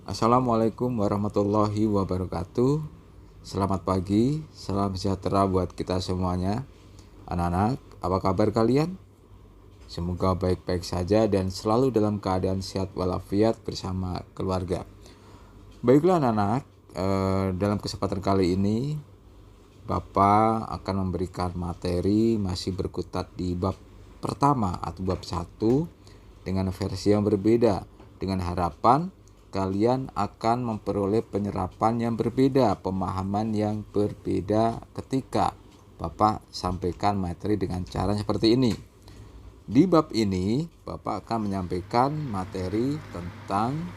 Assalamualaikum warahmatullahi wabarakatuh. Selamat pagi, salam sejahtera buat kita semuanya. Anak-anak, apa kabar kalian? Semoga baik-baik saja dan selalu dalam keadaan sehat walafiat bersama keluarga. Baiklah anak-anak, dalam kesempatan kali ini Bapak akan memberikan materi masih berkutat di bab pertama atau bab 1 dengan versi yang berbeda, dengan harapan kalian akan memperoleh penyerapan yang berbeda, pemahaman yang berbeda ketika Bapak sampaikan materi dengan cara seperti ini. Di bab ini, Bapak akan menyampaikan materi tentang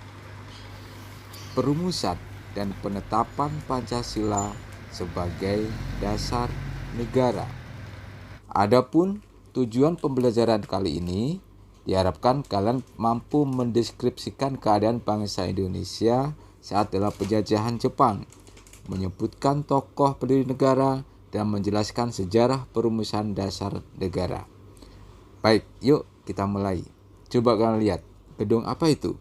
perumusan dan penetapan Pancasila sebagai dasar negara. Adapun tujuan pembelajaran kali ini diharapkan kalian mampu mendeskripsikan keadaan bangsa Indonesia saat dalam penjajahan Jepang, menyebutkan tokoh pendiri negara, dan menjelaskan sejarah perumusan dasar negara. Baik, yuk kita mulai. Coba kalian lihat, gedung apa itu?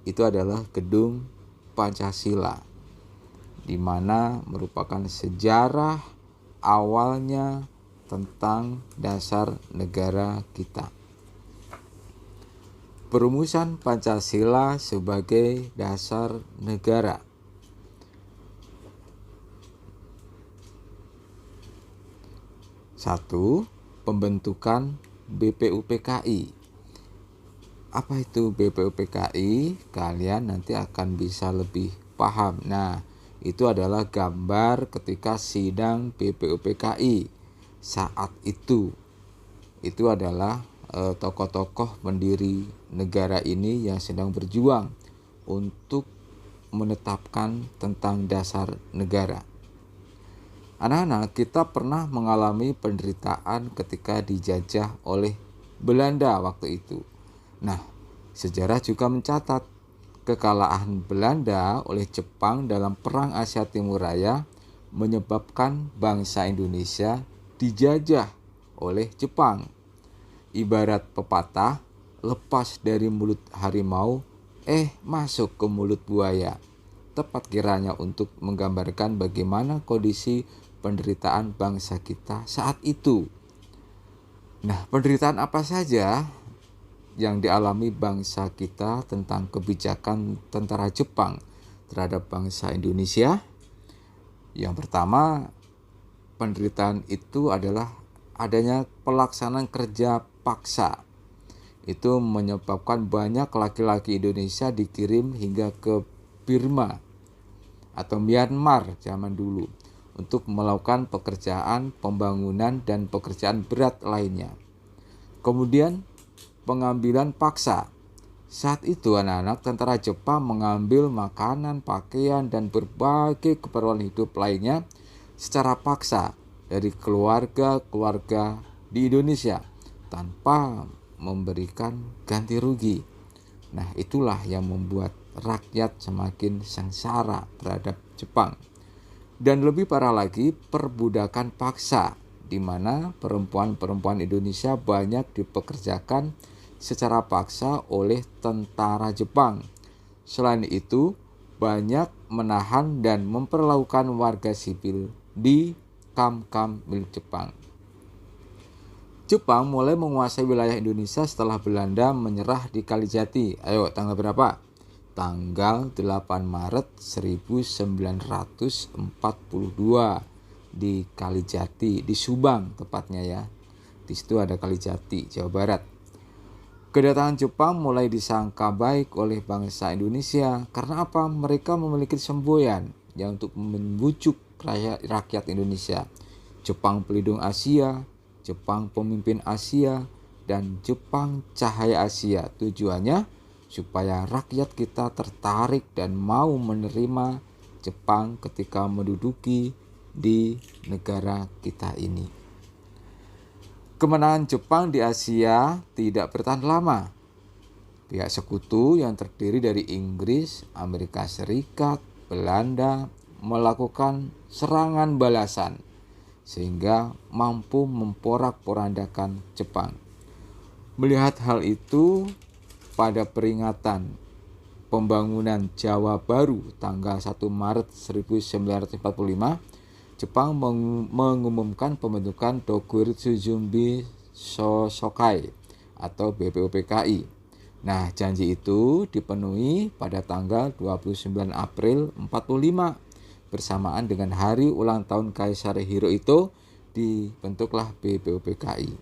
Itu adalah gedung Pancasila, di mana merupakan sejarah awalnya tentang dasar negara kita. Perumusan Pancasila sebagai dasar negara. Satu, pembentukan BPUPKI. Apa itu BPUPKI? Kalian nanti akan bisa lebih paham. Nah, itu adalah gambar ketika sidang BPUPKI saat itu. Itu adalah tokoh-tokoh pendiri negara ini yang sedang berjuang untuk menetapkan tentang dasar negara. Anak-anak, kita pernah mengalami penderitaan ketika dijajah oleh Belanda waktu itu. Nah, sejarah juga mencatat kekalahan Belanda oleh Jepang dalam Perang Asia Timur Raya menyebabkan bangsa Indonesia dijajah oleh Jepang. Ibarat pepatah, lepas dari mulut harimau, masuk ke mulut buaya. Tepat kiranya untuk menggambarkan bagaimana kondisi penderitaan bangsa kita saat itu. Nah, penderitaan apa saja yang dialami bangsa kita tentang kebijakan tentara Jepang terhadap bangsa Indonesia? Yang pertama, penderitaan itu adalah adanya pelaksanaan kerja paksa. Itu menyebabkan banyak laki-laki Indonesia dikirim hingga ke Burma atau Myanmar zaman dulu untuk melakukan pekerjaan pembangunan dan pekerjaan berat lainnya. Kemudian pengambilan paksa. Saat itu anak-anak tentara Jepang mengambil makanan, pakaian, dan berbagai keperluan hidup lainnya secara paksa dari keluarga-keluarga di Indonesia tanpa memberikan ganti rugi. Nah, itulah yang membuat rakyat semakin sengsara terhadap Jepang. Dan lebih parah lagi, perbudakan paksa, di mana perempuan-perempuan Indonesia banyak dipekerjakan secara paksa oleh tentara Jepang. Selain itu, banyak menahan dan memperlakukan warga sipil di kamp-kamp milik Jepang. Jepang mulai menguasai wilayah Indonesia setelah Belanda menyerah di Kalijati. Ayo, tanggal berapa? Tanggal 8 Maret 1942 di Kalijati, di Subang tepatnya ya. Di situ ada Kalijati, Jawa Barat. Kedatangan Jepang mulai disangka baik oleh bangsa Indonesia karena apa? Mereka memiliki semboyan yang untuk membujuk rakyat Indonesia. Jepang pelindung Asia, Jepang pemimpin Asia, dan Jepang cahaya Asia. Tujuannya supaya rakyat kita tertarik dan mau menerima Jepang ketika menduduki di negara kita ini. Kemenangan Jepang di Asia tidak bertahan lama. Pihak sekutu yang terdiri dari Inggris, Amerika Serikat, Belanda melakukan serangan balasan sehingga mampu memporak-porandakan Jepang. Melihat hal itu, pada peringatan pembangunan Jawa Baru tanggal 1 Maret 1945, Jepang mengumumkan pembentukan Dokuritsu Junbi Shosokai atau BPUPKI. Nah, janji itu dipenuhi pada tanggal 29 April 45. Bersamaan dengan hari ulang tahun Kaisar Hirohito, dibentuklah BPUPKI.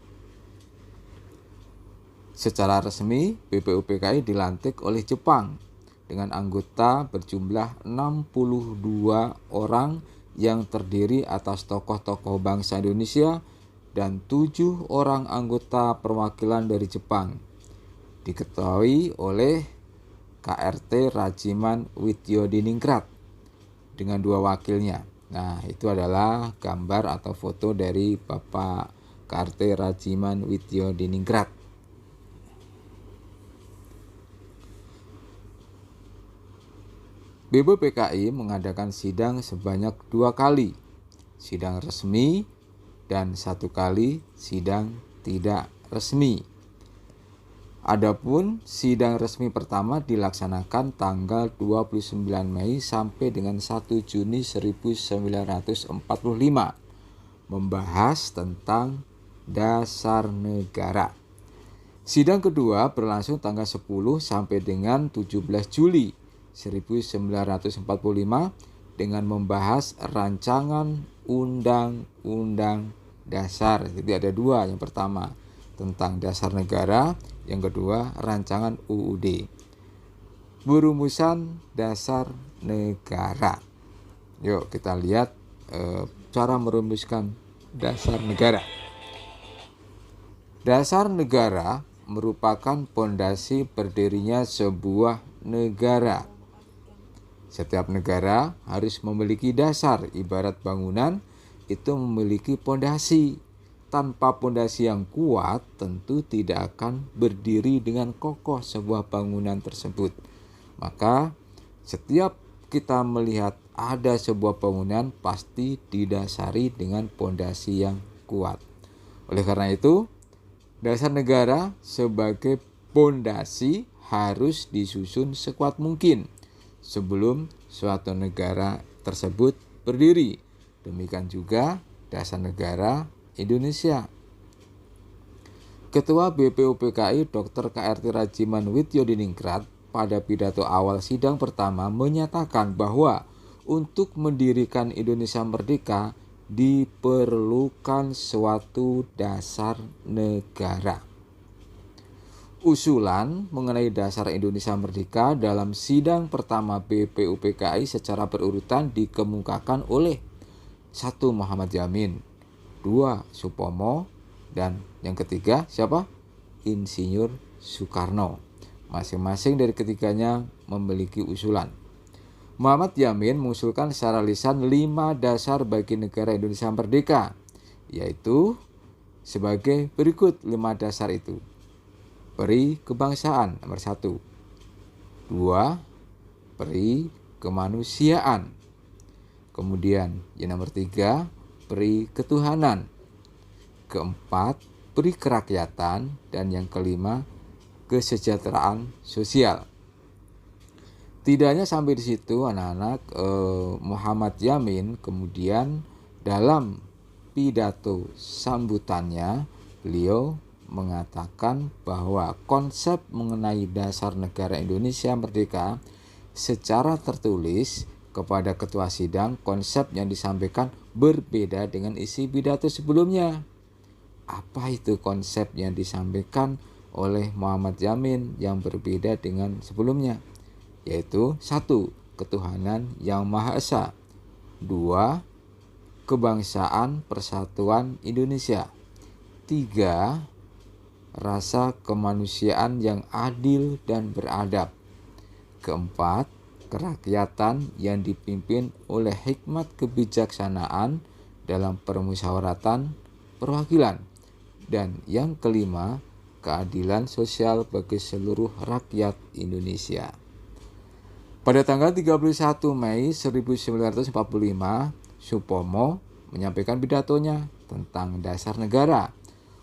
Secara resmi, BPUPKI dilantik oleh Jepang dengan anggota berjumlah 62 orang yang terdiri atas tokoh-tokoh bangsa Indonesia dan 7 orang anggota perwakilan dari Jepang. Diketuai oleh KRT Rajiman Widyodiningrat dengan 2 wakilnya. Nah, itu adalah gambar atau foto dari Bapak KRT Rajiman Widyodiningrat. BPUPKI mengadakan sidang sebanyak 2 kali, sidang resmi dan 1 kali sidang tidak resmi. Adapun sidang resmi pertama dilaksanakan tanggal 29 Mei sampai dengan 1 Juni 1945, membahas tentang dasar negara. Sidang kedua berlangsung tanggal 10 sampai dengan 17 Juli 1945 dengan membahas rancangan Undang-Undang Dasar. Jadi ada 2, yang pertama tentang dasar negara, yang kedua rancangan UUD, berumusan dasar negara. Yuk kita lihat cara merumuskan dasar negara. Dasar negara merupakan pondasi berdirinya sebuah negara. Setiap negara harus memiliki dasar, ibarat bangunan itu memiliki pondasi. Tanpa pondasi yang kuat, tentu tidak akan berdiri dengan kokoh sebuah bangunan tersebut. Maka setiap kita melihat ada sebuah bangunan pasti didasari dengan pondasi yang kuat. Oleh karena itu, dasar negara sebagai pondasi harus disusun sekuat mungkin sebelum suatu negara tersebut berdiri. Demikian juga dasar negara Indonesia. Ketua BPUPKI Dr. KRT Rajiman Widyodiningrat pada pidato awal sidang pertama menyatakan bahwa untuk mendirikan Indonesia merdeka diperlukan suatu dasar negara. Usulan mengenai dasar Indonesia merdeka dalam sidang pertama BPUPKI secara berurutan dikemukakan oleh 1. Muhammad Yamin, 2. Supomo, dan yang ketiga siapa? Insinyur Soekarno. Masing-masing dari ketiganya memiliki usulan. Muhammad Yamin mengusulkan secara lisan 5 dasar bagi negara Indonesia merdeka, yaitu sebagai berikut 5 dasar itu. Peri kebangsaan nomor 1. 2. Peri kemanusiaan. Kemudian yang nomor 3, peri ketuhanan. Keempat, peri kerakyatan. Dan yang kelima, kesejahteraan sosial. Tidak hanya sampai di situ anak-anak, Muhammad Yamin kemudian dalam pidato sambutannya beliau mengatakan bahwa konsep mengenai dasar negara Indonesia merdeka secara tertulis kepada ketua sidang, konsep yang disampaikan berbeda dengan isi pidato sebelumnya. Apa itu konsep yang disampaikan oleh Muhammad Yamin yang berbeda dengan sebelumnya? Yaitu 1. Ketuhanan yang Maha Esa. 2. Kebangsaan Persatuan Indonesia. 3. Rasa kemanusiaan yang adil dan beradab. Keempat, kerakyatan yang dipimpin oleh hikmat kebijaksanaan dalam permusyawaratan perwakilan. Dan yang kelima, keadilan sosial bagi seluruh rakyat Indonesia. Pada tanggal 31 Mei 1945, Supomo menyampaikan pidatonya tentang dasar negara.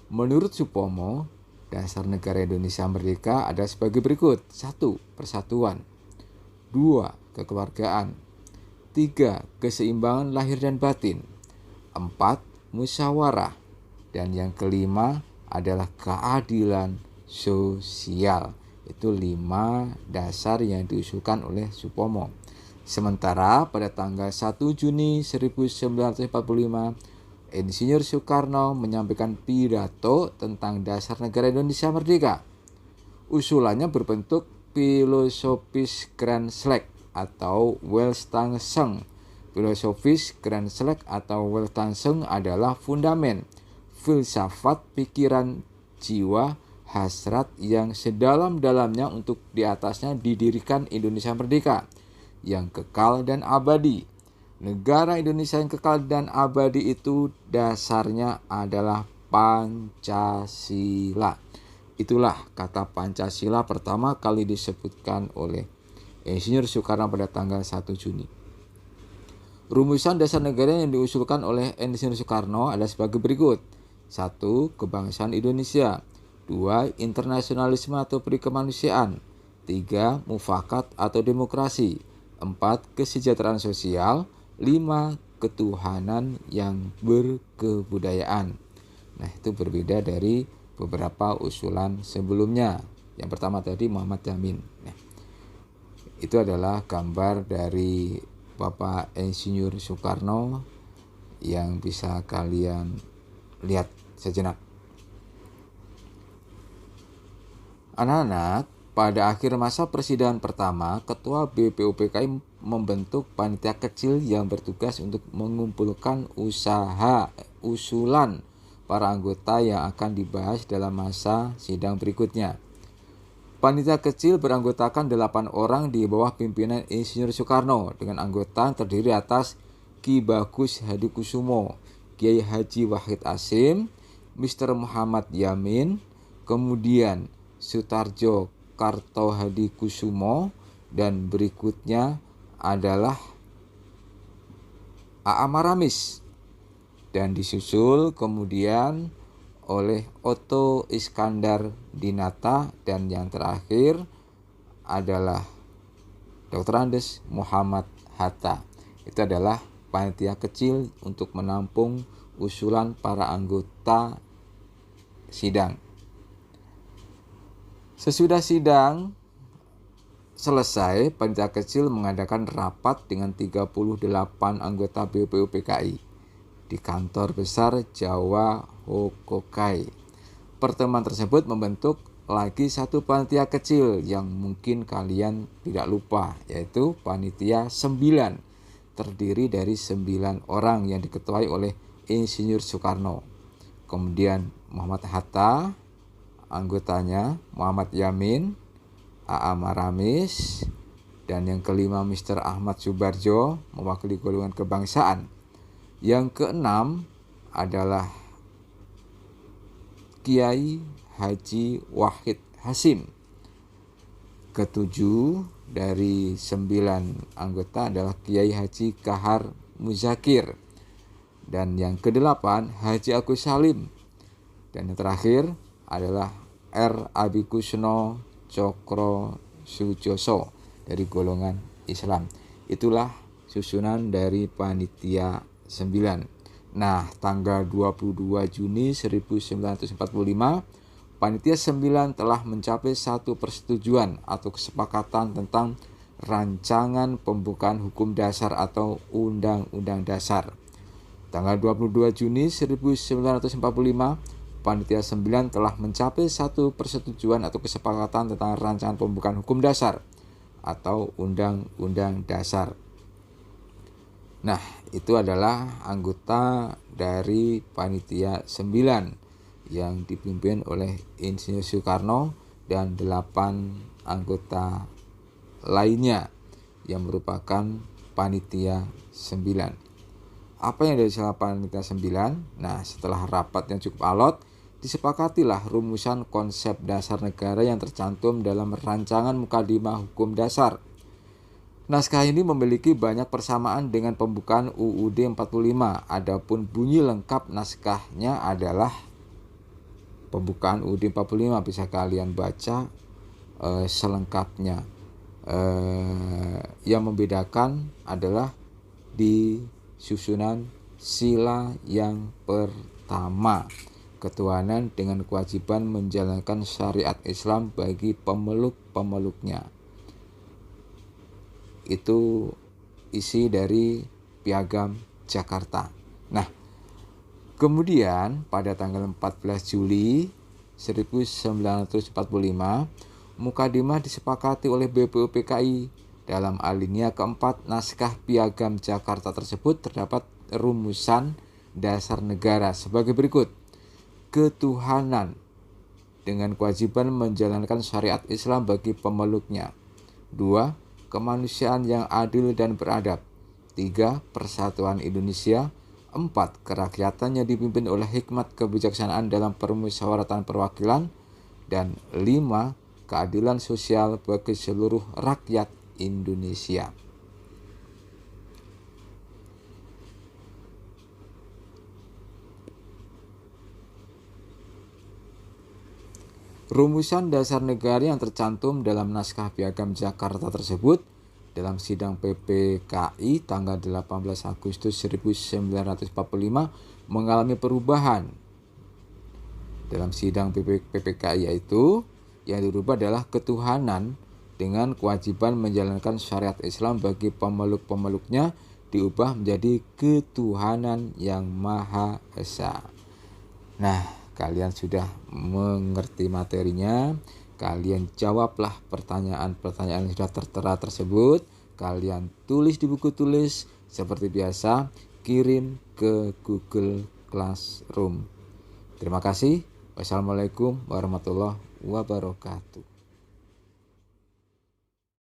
Menurut Supomo, dasar negara Indonesia merdeka ada sebagai berikut. 1. Persatuan. 2. Kekeluargaan. 3. Keseimbangan lahir dan batin. 4. Musyawarah. Dan yang kelima adalah keadilan sosial. Itu 5 dasar yang diusulkan oleh Supomo. Sementara pada tanggal 1 Juni 1945, Insinyur Soekarno menyampaikan pidato tentang dasar negara Indonesia merdeka. Usulannya berbentuk filosofis Grand Slam atau Weltanschauung. Filosofis Grand Slam atau Weltanschauung adalah fundamen filsafat pikiran jiwa hasrat yang sedalam-dalamnya untuk di atasnya didirikan Indonesia merdeka yang kekal dan abadi. Negara Indonesia yang kekal dan abadi itu dasarnya adalah Pancasila. Itulah kata Pancasila pertama kali disebutkan oleh Insinyur Soekarno pada tanggal 1 Juni. Rumusan dasar negara yang diusulkan oleh Insinyur Soekarno adalah sebagai berikut. 1. Kebangsaan Indonesia. 2. Internasionalisme atau perikemanusiaan. 3. Mufakat atau demokrasi. 4. Kesejahteraan sosial. 5. Ketuhanan yang berkebudayaan. Nah, itu berbeda dari beberapa usulan sebelumnya. Yang pertama tadi Muhammad Yamin. Nah, itu adalah gambar dari Bapak Insinyur Soekarno yang bisa kalian lihat sejenak. Anak-anak, pada akhir masa persidangan pertama, Ketua BPUPKI membentuk panitia kecil yang bertugas untuk mengumpulkan usulan para anggota yang akan dibahas dalam masa sidang berikutnya. Panitia kecil beranggotakan 8 orang di bawah pimpinan Insinyur Soekarno dengan anggota yang terdiri atas Ki Bagus Hadikusumo, Kiai Haji Wahid Hasyim, Mr. Muhammad Yamin, kemudian Sutarjo Kartohadikusumo, dan berikutnya adalah A.A. Maramis, dan disusul kemudian oleh Otto Iskandar Dinata, dan yang terakhir adalah Dr. Andes Muhammad Hatta. Itu adalah panitia kecil untuk menampung usulan para anggota sidang. Sesudah sidang selesai, panitia kecil mengadakan rapat dengan 38 anggota BPUPKI di kantor besar Jawa Hokokai. Pertemuan tersebut membentuk lagi satu panitia kecil yang mungkin kalian tidak lupa, yaitu panitia 9, terdiri dari 9 orang yang diketuai oleh Insinyur Soekarno. Kemudian Muhammad Hatta, anggotanya Muhammad Yamin, A.A. Maramis, dan yang kelima Mr. Ahmad Subarjo mewakili golongan kebangsaan. Yang keenam adalah Kiai Haji Wahid Hasyim. Ketujuh dari 9 anggota adalah Kiai Haji Kahar Muzakir. Dan yang kedelapan Haji Agus Salim. Dan yang terakhir adalah R. Abikusno Cokro Sujoso dari golongan Islam. Itulah susunan dari panitia 9. Nah, tanggal 22 Juni 1945, panitia 9 telah mencapai satu persetujuan atau kesepakatan tentang rancangan pembukaan hukum dasar atau Undang-Undang Dasar. Tanggal 22 Juni 1945, panitia 9 telah mencapai satu persetujuan atau kesepakatan tentang rancangan pembukaan hukum dasar atau Undang-Undang Dasar. Nah, itu adalah anggota dari panitia 9 yang dipimpin oleh Insinyur Soekarno dan 8 anggota lainnya yang merupakan panitia 9. Apa yang dihasilkan panitia 9? Nah, setelah rapat yang cukup alot, disepakatilah rumusan konsep dasar negara yang tercantum dalam rancangan Mukadimah Hukum Dasar. Naskah ini memiliki banyak persamaan dengan pembukaan UUD 45. Adapun bunyi lengkap naskahnya adalah pembukaan UUD 45. Bisa kalian baca selengkapnya. yang membedakan adalah di susunan sila yang pertama, ketuhanan dengan kewajiban menjalankan syariat Islam bagi pemeluk-pemeluknya. Itu isi dari Piagam Jakarta. Nah, kemudian pada tanggal 14 Juli 1945, Mukadimah disepakati oleh BPUPKI. Dalam alinea keempat naskah Piagam Jakarta tersebut terdapat rumusan dasar negara sebagai berikut. Ketuhanan dengan kewajiban menjalankan syariat Islam bagi pemeluknya. 2. Kemanusiaan yang adil dan beradab. 3. Persatuan Indonesia. 4. Kerakyatan yang dipimpin oleh hikmat kebijaksanaan dalam permusyawaratan perwakilan. Dan 5. Keadilan sosial bagi seluruh rakyat Indonesia. Rumusan dasar negara yang tercantum dalam naskah Piagam Jakarta tersebut dalam sidang PPKI tanggal 18 Agustus 1945 mengalami perubahan. Dalam sidang PPKI yaitu yang dirubah adalah ketuhanan dengan kewajiban menjalankan syariat Islam bagi pemeluk-pemeluknya diubah menjadi ketuhanan yang Maha Esa. Nah, kalian sudah mengerti materinya. Kalian jawablah pertanyaan-pertanyaan yang sudah tertera tersebut. Kalian tulis di buku tulis seperti biasa, kirim ke Google Classroom. Terima kasih. Wassalamualaikum warahmatullahi wabarakatuh.